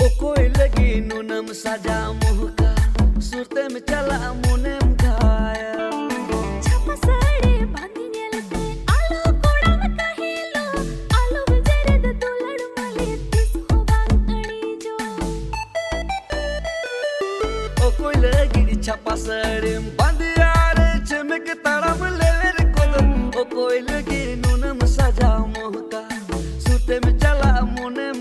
ओ कोई लगी नूनम साजा मोहका सुरते में चला मुनेम घाया छापा साड़े बांधी नेलते आलो कोड़ा में कहिलो आलो बजरे द दुलड़ मले तिस हो बांगड़ी जो ओ कोई लगी छापा साड़े बांधी यारे चमक तड़म लेर कोदम ओ कोई लगी नूनम साजा मोहका सुरते में चला मुनेम